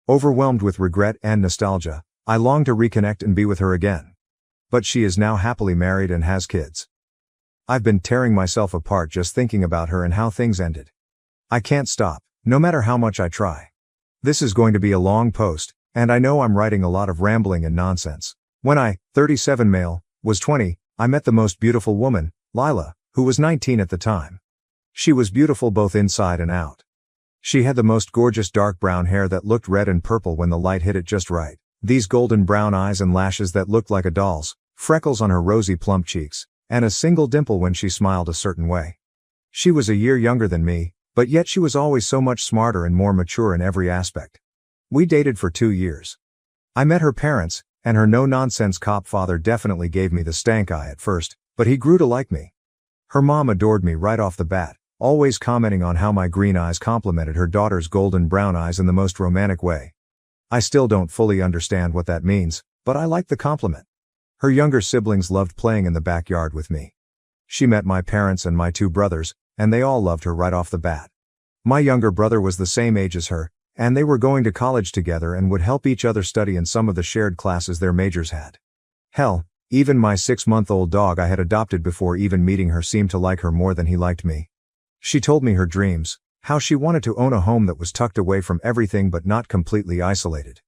Overwhelmed with regret and nostalgia, I long to reconnect and be with her again. But she is now happily married and has kids. I've been tearing myself apart just thinking about her and how things ended. I can't stop, no matter how much I try. This is going to be a long post, and I know I'm writing a lot of rambling and nonsense. When I, 37 male, was 20, I met the most beautiful woman, Lila, who was 19 at the time. She was beautiful both inside and out. She had the most gorgeous dark brown hair that looked red and purple when the light hit it just right, these golden brown eyes and lashes that looked like a doll's, freckles on her rosy plump cheeks, and a single dimple when she smiled a certain way. She was a year younger than me, but yet she was always so much smarter and more mature in every aspect. We dated for 2 years. I met her parents, and her no-nonsense cop father definitely gave me the stank eye at first, but he grew to like me. Her mom adored me right off the bat, always commenting on how my green eyes complemented her daughter's golden brown eyes in the most romantic way. I still don't fully understand what that means, but I liked the compliment. Her younger siblings loved playing in the backyard with me. She met my parents and my 2 brothers, and they all loved her right off the bat. My younger brother was the same age as her, and they were going to college together and would help each other study in some of the shared classes their majors had. Hell, even my 6-month-old dog I had adopted before even meeting her seemed to like her more than he liked me. She told me her dreams, how she wanted to own a home that was tucked away from everything but not completely isolated.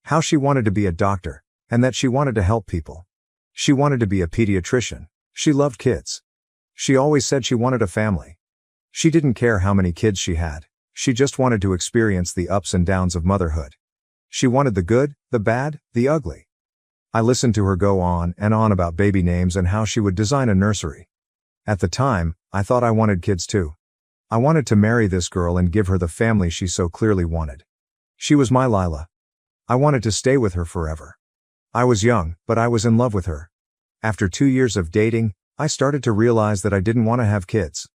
How she wanted to be a doctor, and that she wanted to help people. She wanted to be a pediatrician. She loved kids. She always said she wanted a family. She didn't care how many kids she had. She just wanted to experience the ups and downs of motherhood. She wanted the good, the bad, the ugly. I listened to her go on and on about baby names and how she would design a nursery. At the time, I thought I wanted kids too. I wanted to marry this girl and give her the family she so clearly wanted. She was my Lila. I wanted to stay with her forever. I was young, but I was in love with her. After 2 years of dating, I started to realize that I didn't want to have kids.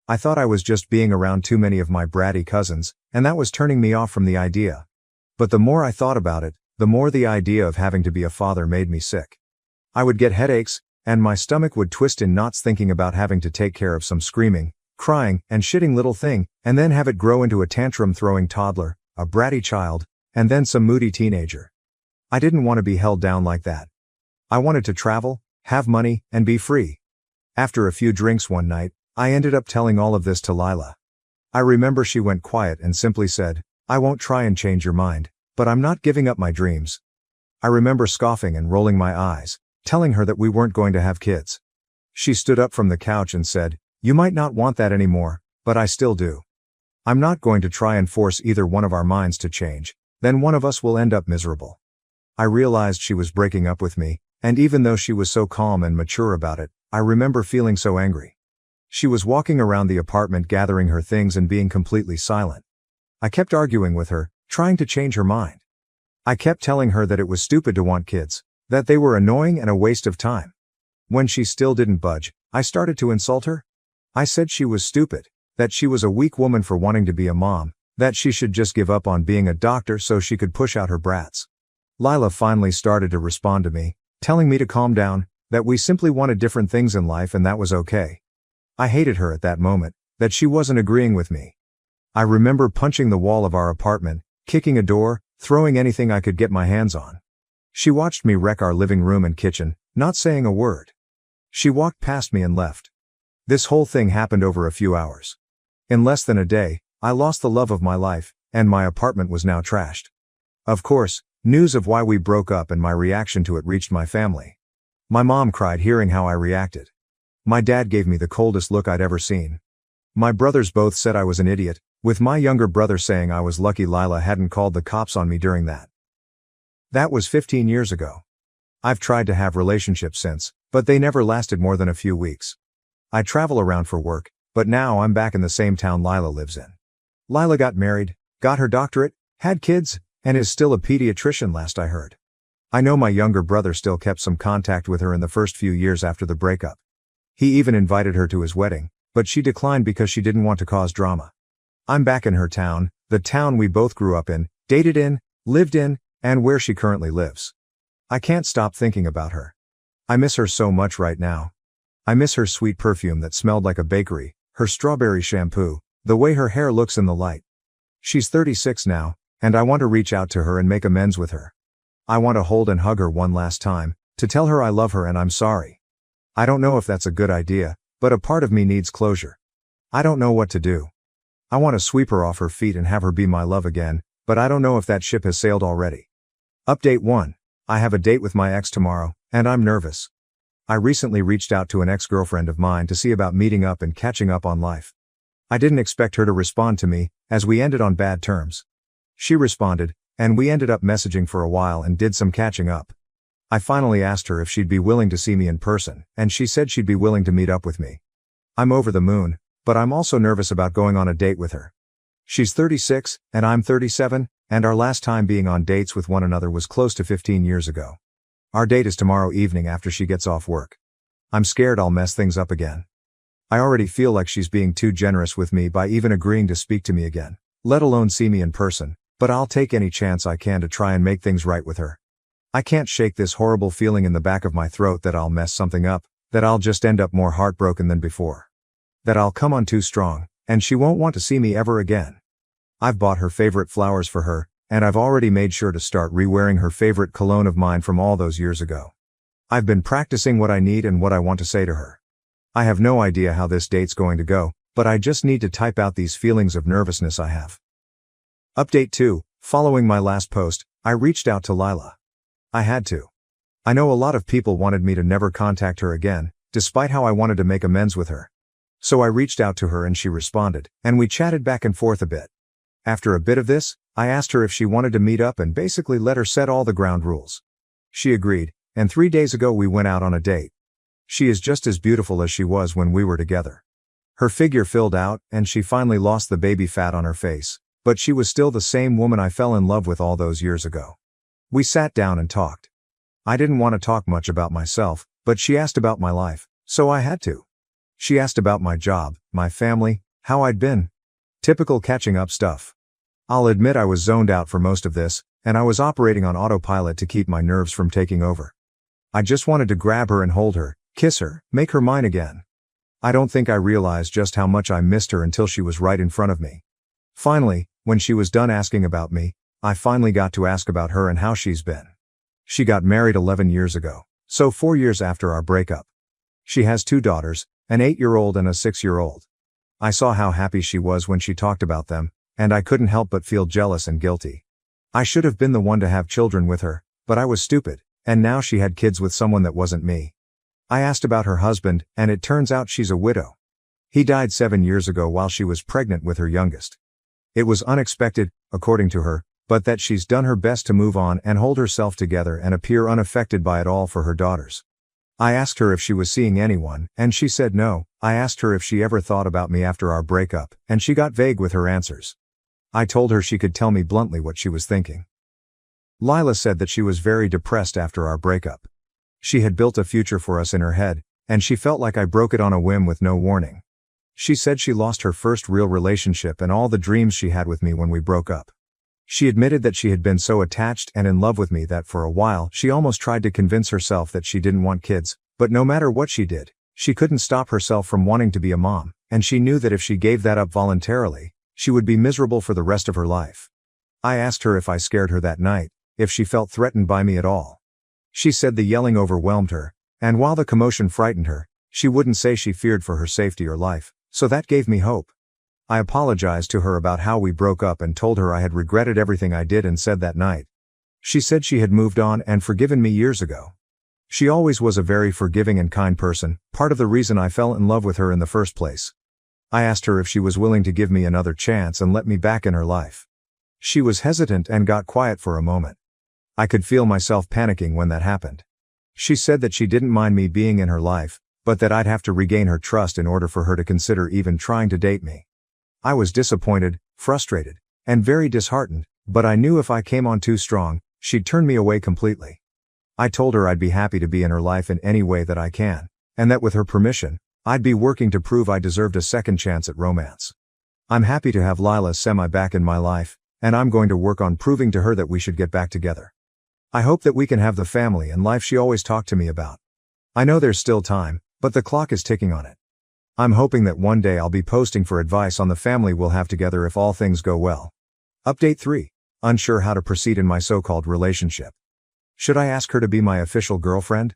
I thought I was just being around too many of my bratty cousins, and that was turning me off from the idea. But the more I thought about it, the more the idea of having to be a father made me sick. I would get headaches, and my stomach would twist in knots thinking about having to take care of some screaming, crying, and shitting little thing, and then have it grow into a tantrum-throwing toddler, a bratty child, and then some moody teenager. I didn't want to be held down like that. I wanted to travel, have money, and be free. After a few drinks one night, I ended up telling all of this to Lila. I remember she went quiet and simply said, "I won't try and change your mind, but I'm not giving up my dreams." I remember scoffing and rolling my eyes, telling her that we weren't going to have kids. She stood up from the couch and said, "You might not want that anymore, but I still do. I'm not going to try and force either one of our minds to change, then one of us will end up miserable." I realized she was breaking up with me, and even though she was so calm and mature about it, I remember feeling so angry. She was walking around the apartment gathering her things and being completely silent. I kept arguing with her, trying to change her mind. I kept telling her that it was stupid to want kids, that they were annoying and a waste of time. When she still didn't budge, I started to insult her. I said she was stupid, that she was a weak woman for wanting to be a mom, that she should just give up on being a doctor so she could push out her brats. Lila finally started to respond to me, telling me to calm down, that we simply wanted different things in life and that was okay. I hated her at that moment, that she wasn't agreeing with me. I remember punching the wall of our apartment, kicking a door, throwing anything I could get my hands on. She watched me wreck our living room and kitchen, not saying a word. She walked past me and left. This whole thing happened over a few hours. In less than a day, I lost the love of my life, and my apartment was now trashed. Of course, news of why we broke up and my reaction to it reached my family. My mom cried hearing how I reacted. My dad gave me the coldest look I'd ever seen. My brothers both said I was an idiot, with my younger brother saying I was lucky Lila hadn't called the cops on me during that. That was 15 years ago. I've tried to have relationships since, but they never lasted more than a few weeks. I travel around for work, but now I'm back in the same town Lila lives in. Lila got married, got her doctorate, had kids, and is still a pediatrician last I heard. I know my younger brother still kept some contact with her in the first few years after the breakup. He even invited her to his wedding, but she declined because she didn't want to cause drama. I'm back in her town, the town we both grew up in, dated in, lived in, and where she currently lives. I can't stop thinking about her. I miss her so much right now. I miss her sweet perfume that smelled like a bakery, her strawberry shampoo, the way her hair looks in the light. She's 36 now, and I want to reach out to her and make amends with her. I want to hold and hug her one last time, to tell her I love her and I'm sorry. I don't know if that's a good idea, but a part of me needs closure. I don't know what to do. I want to sweep her off her feet and have her be my love again, but I don't know if that ship has sailed already. Update 1. I have a date with my ex tomorrow, and I'm nervous. I recently reached out to an ex-girlfriend of mine to see about meeting up and catching up on life. I didn't expect her to respond to me, as we ended on bad terms. She responded, and we ended up messaging for a while and did some catching up. I finally asked her if she'd be willing to see me in person, and she said she'd be willing to meet up with me. I'm over the moon, but I'm also nervous about going on a date with her. She's 36, and I'm 37, and our last time being on dates with one another was close to 15 years ago. Our date is tomorrow evening after she gets off work. I'm scared I'll mess things up again. I already feel like she's being too generous with me by even agreeing to speak to me again, let alone see me in person, but I'll take any chance I can to try and make things right with her. I can't shake this horrible feeling in the back of my throat that I'll mess something up, that I'll just end up more heartbroken than before. That I'll come on too strong, and she won't want to see me ever again. I've bought her favorite flowers for her, and I've already made sure to start re-wearing her favorite cologne of mine from all those years ago. I've been practicing what I need and what I want to say to her. I have no idea how this date's going to go, but I just need to type out these feelings of nervousness I have. Update 2. Following my last post, I reached out to Lila. I had to. I know a lot of people wanted me to never contact her again, despite how I wanted to make amends with her. So I reached out to her and she responded, and we chatted back and forth a bit. After a bit of this, I asked her if she wanted to meet up and basically let her set all the ground rules. She agreed, and 3 days ago we went out on a date. She is just as beautiful as she was when we were together. Her figure filled out, and she finally lost the baby fat on her face, but she was still the same woman I fell in love with all those years ago. We sat down and talked. I didn't want to talk much about myself, but she asked about my life, so I had to. She asked about my job, my family, how I'd been. Typical catching up stuff. I'll admit I was zoned out for most of this, and I was operating on autopilot to keep my nerves from taking over. I just wanted to grab her and hold her, kiss her, make her mine again. I don't think I realized just how much I missed her until she was right in front of me. Finally, when she was done asking about me, I finally got to ask about her and how she's been. She got married 11 years ago, so 4 years after our breakup. She has 2 daughters, an 8-year-old and a 6-year-old. I saw how happy she was when she talked about them, and I couldn't help but feel jealous and guilty. I should have been the one to have children with her, but I was stupid, and now she had kids with someone that wasn't me. I asked about her husband, and it turns out she's a widow. He died 7 years ago while she was pregnant with her youngest. It was unexpected, according to her, but that she's done her best to move on and hold herself together and appear unaffected by it all for her daughters. I asked her if she was seeing anyone, and she said no. I asked her if she ever thought about me after our breakup, and she got vague with her answers. I told her she could tell me bluntly what she was thinking. Lila said that she was very depressed after our breakup. She had built a future for us in her head, and she felt like I broke it on a whim with no warning. She said she lost her first real relationship and all the dreams she had with me when we broke up. She admitted that she had been so attached and in love with me that for a while she almost tried to convince herself that she didn't want kids, but no matter what she did, she couldn't stop herself from wanting to be a mom, and she knew that if she gave that up voluntarily, she would be miserable for the rest of her life. I asked her if I scared her that night, if she felt threatened by me at all. She said the yelling overwhelmed her, and while the commotion frightened her, she wouldn't say she feared for her safety or life, so that gave me hope. I apologized to her about how we broke up and told her I had regretted everything I did and said that night. She said she had moved on and forgiven me years ago. She always was a very forgiving and kind person, part of the reason I fell in love with her in the first place. I asked her if she was willing to give me another chance and let me back in her life. She was hesitant and got quiet for a moment. I could feel myself panicking when that happened. She said that she didn't mind me being in her life, but that I'd have to regain her trust in order for her to consider even trying to date me. I was disappointed, frustrated, and very disheartened, but I knew if I came on too strong, she'd turn me away completely. I told her I'd be happy to be in her life in any way that I can, and that with her permission, I'd be working to prove I deserved a second chance at romance. I'm happy to have Lila semi back in my life, and I'm going to work on proving to her that we should get back together. I hope that we can have the family and life she always talked to me about. I know there's still time, but the clock is ticking on it. I'm hoping that one day I'll be posting for advice on the family we'll have together if all things go well. Update 3. unsure how to proceed in my so-called relationship. Should I ask her to be my official girlfriend?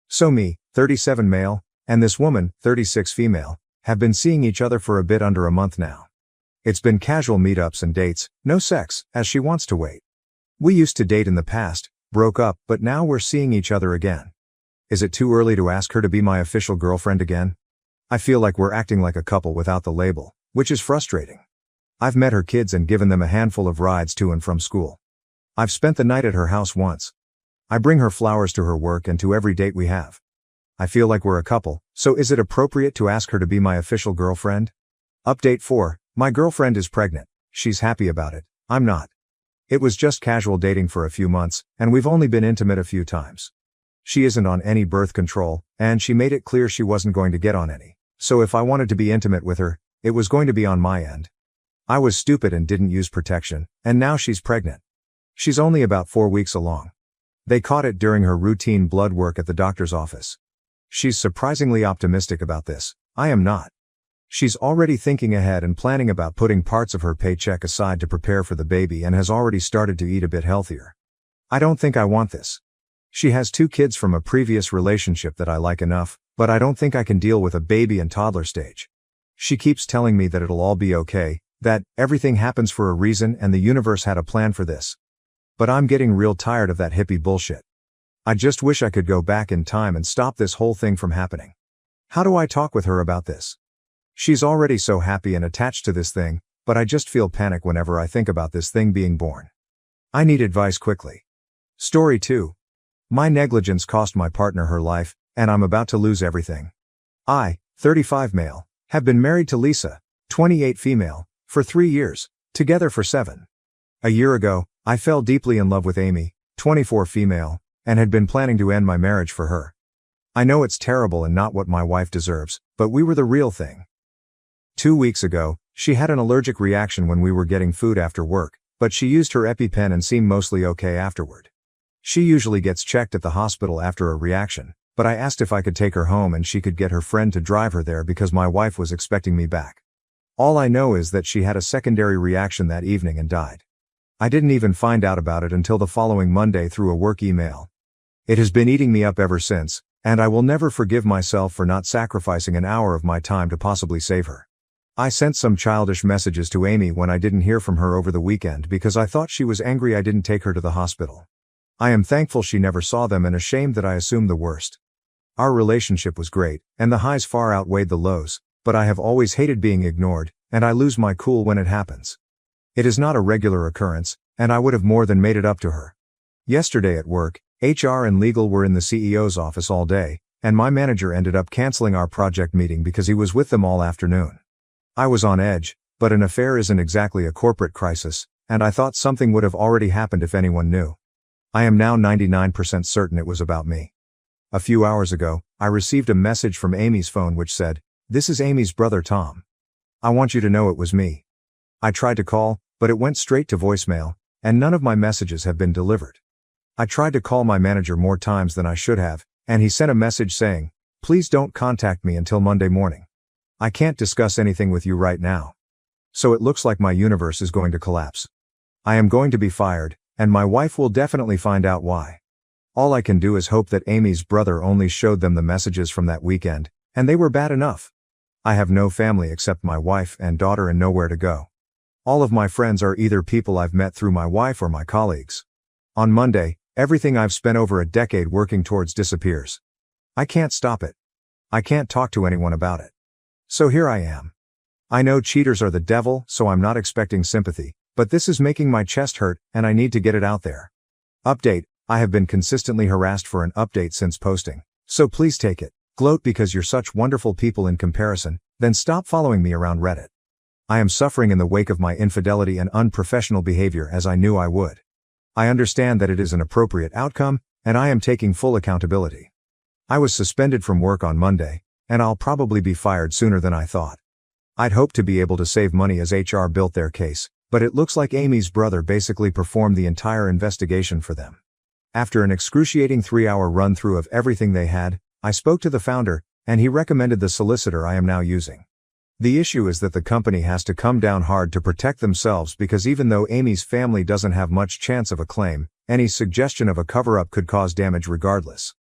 So me, 37 male, and this woman, 36 female, have been seeing each other for a bit under a month now. It's been casual meetups and dates, no sex, as she wants to wait. We used to date in the past, broke up, but now we're seeing each other again. Is it too early to ask her to be my official girlfriend again? I feel like we're acting like a couple without the label, which is frustrating. I've met her kids and given them a handful of rides to and from school. I've spent the night at her house once. I bring her flowers to her work and to every date we have. I feel like we're a couple, so is it appropriate to ask her to be my official girlfriend? Update 4. My girlfriend is pregnant. She's happy about it. I'm not. It was just casual dating for a few months, and we've only been intimate a few times. She isn't on any birth control, and she made it clear she wasn't going to get on any. So if I wanted to be intimate with her, it was going to be on my end. I was stupid and didn't use protection, and now she's pregnant. She's only about 4 weeks along. They caught it during her routine blood work at the doctor's office. She's surprisingly optimistic about this. I am not. She's already thinking ahead and planning about putting parts of her paycheck aside to prepare for the baby and has already started to eat a bit healthier. I don't think I want this. She has 2 kids from a previous relationship that I like enough, but I don't think I can deal with a baby and toddler stage. She keeps telling me that it'll all be okay, that everything happens for a reason and the universe had a plan for this. But I'm getting real tired of that hippie bullshit. I just wish I could go back in time and stop this whole thing from happening. How do I talk with her about this? She's already so happy and attached to this thing, but I just feel panic whenever I think about this thing being born. I need advice quickly. Story 2. My negligence cost my partner her life, and I'm about to lose everything. I, 35 male, have been married to Lisa, 28 female, for 3 years, together for 7. A year ago, I fell deeply in love with Amy, 24 female, and had been planning to end my marriage for her. I know it's terrible and not what my wife deserves, but we were the real thing. 2 weeks ago, she had an allergic reaction when we were getting food after work, but she used her EpiPen and seemed mostly okay afterward. She usually gets checked at the hospital after a reaction, but I asked if I could take her home and she could get her friend to drive her there because my wife was expecting me back. All I know is that she had a secondary reaction that evening and died. I didn't even find out about it until the following Monday through a work email. It has been eating me up ever since, and I will never forgive myself for not sacrificing an hour of my time to possibly save her. I sent some childish messages to Amy when I didn't hear from her over the weekend because I thought she was angry I didn't take her to the hospital. I am thankful she never saw them and ashamed that I assumed the worst. Our relationship was great, and the highs far outweighed the lows, but I have always hated being ignored, and I lose my cool when it happens. It is not a regular occurrence, and I would have more than made it up to her. Yesterday at work, HR and legal were in the CEO's office all day, and my manager ended up canceling our project meeting because he was with them all afternoon. I was on edge, but an affair isn't exactly a corporate crisis, and I thought something would have already happened if anyone knew. I am now 99% certain it was about me. A few hours ago, I received a message from Amy's phone which said, "This is Amy's brother Tom. I want you to know it was me." I tried to call, but it went straight to voicemail, and none of my messages have been delivered. I tried to call my manager more times than I should have, and he sent a message saying, "Please don't contact me until Monday morning. I can't discuss anything with you right now." So it looks like my universe is going to collapse. I am going to be fired, and my wife will definitely find out why. All I can do is hope that Amy's brother only showed them the messages from that weekend, and they were bad enough. I have no family except my wife and daughter and nowhere to go. All of my friends are either people I've met through my wife or my colleagues. On Monday, everything I've spent over a decade working towards disappears. I can't stop it. I can't talk to anyone about it. So here I am. I know cheaters are the devil, so I'm not expecting sympathy, but this is making my chest hurt, and I need to get it out there. Update: I have been consistently harassed for an update since posting, so please take it. Gloat because you're such wonderful people in comparison, then stop following me around Reddit. I am suffering in the wake of my infidelity and unprofessional behavior as I knew I would. I understand that it is an appropriate outcome, and I am taking full accountability. I was suspended from work on Monday, and I'll probably be fired sooner than I thought. I'd hoped to be able to save money as HR built their case, but it looks like Amy's brother basically performed the entire investigation for them. After an excruciating 3-hour run-through of everything they had, I spoke to the founder, and he recommended the solicitor I am now using. The issue is that the company has to come down hard to protect themselves because even though Amy's family doesn't have much chance of a claim, any suggestion of a cover-up could cause damage regardless.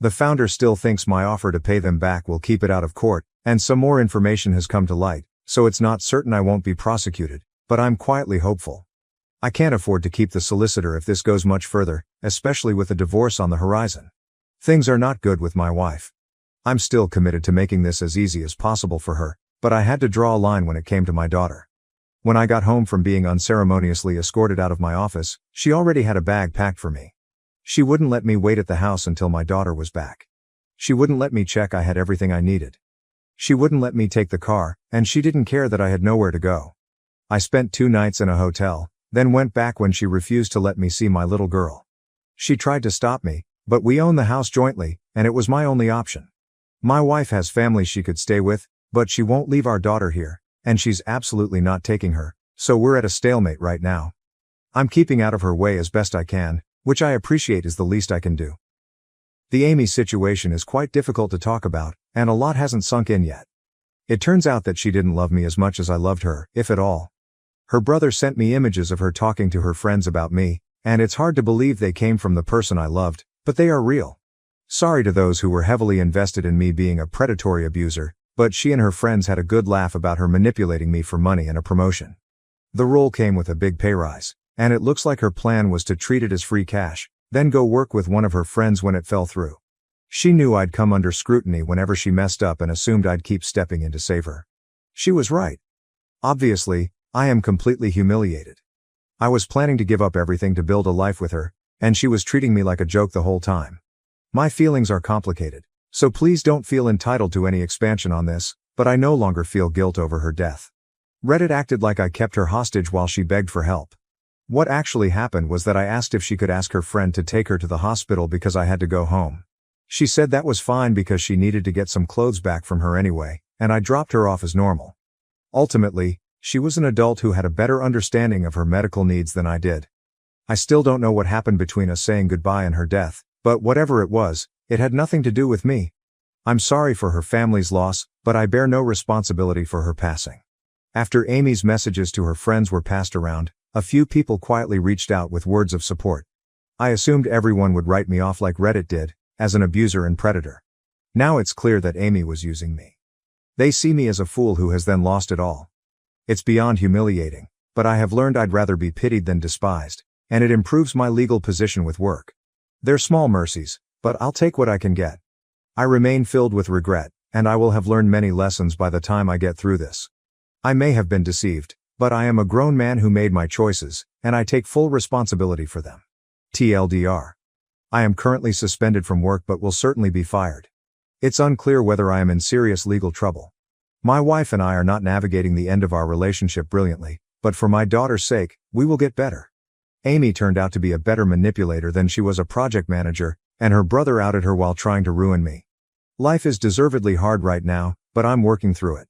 The founder still thinks my offer to pay them back will keep it out of court, and some more information has come to light, so it's not certain I won't be prosecuted, but I'm quietly hopeful. I can't afford to keep the solicitor if this goes much further, especially with a divorce on the horizon. Things are not good with my wife. I'm still committed to making this as easy as possible for her, but I had to draw a line when it came to my daughter. When I got home from being unceremoniously escorted out of my office, she already had a bag packed for me. She wouldn't let me wait at the house until my daughter was back. She wouldn't let me check I had everything I needed. She wouldn't let me take the car, and she didn't care that I had nowhere to go. I spent 2 nights in a hotel, then went back when she refused to let me see my little girl. She tried to stop me, but we own the house jointly, and it was my only option. My wife has family she could stay with, but she won't leave our daughter here, and she's absolutely not taking her, so we're at a stalemate right now. I'm keeping out of her way as best I can, which I appreciate is the least I can do. The Amy situation is quite difficult to talk about, and a lot hasn't sunk in yet. It turns out that she didn't love me as much as I loved her, if at all. Her brother sent me images of her talking to her friends about me, and it's hard to believe they came from the person I loved, but they are real. Sorry to those who were heavily invested in me being a predatory abuser, but she and her friends had a good laugh about her manipulating me for money and a promotion. The role came with a big pay rise, and it looks like her plan was to treat it as free cash, then go work with one of her friends when it fell through. She knew I'd come under scrutiny whenever she messed up and assumed I'd keep stepping in to save her. She was right. Obviously, I am completely humiliated. I was planning to give up everything to build a life with her, and she was treating me like a joke the whole time. My feelings are complicated, so please don't feel entitled to any expansion on this, but I no longer feel guilt over her death. Reddit acted like I kept her hostage while she begged for help. What actually happened was that I asked if she could ask her friend to take her to the hospital because I had to go home. She said that was fine because she needed to get some clothes back from her anyway, and I dropped her off as normal. Ultimately, she was an adult who had a better understanding of her medical needs than I did. I still don't know what happened between us saying goodbye and her death, but whatever it was, it had nothing to do with me. I'm sorry for her family's loss, but I bear no responsibility for her passing. After Amy's messages to her friends were passed around, a few people quietly reached out with words of support. I assumed everyone would write me off like Reddit did, as an abuser and predator. Now it's clear that Amy was using me. They see me as a fool who has then lost it all. It's beyond humiliating, but I have learned I'd rather be pitied than despised, and it improves my legal position with work. They're small mercies, but I'll take what I can get. I remain filled with regret, and I will have learned many lessons by the time I get through this. I may have been deceived, but I am a grown man who made my choices, and I take full responsibility for them. TLDR. I am currently suspended from work but will certainly be fired. It's unclear whether I am in serious legal trouble. My wife and I are not navigating the end of our relationship brilliantly, but for my daughter's sake, we will get better. Amy turned out to be a better manipulator than she was a project manager, and her brother outed her while trying to ruin me. Life is deservedly hard right now, but I'm working through it.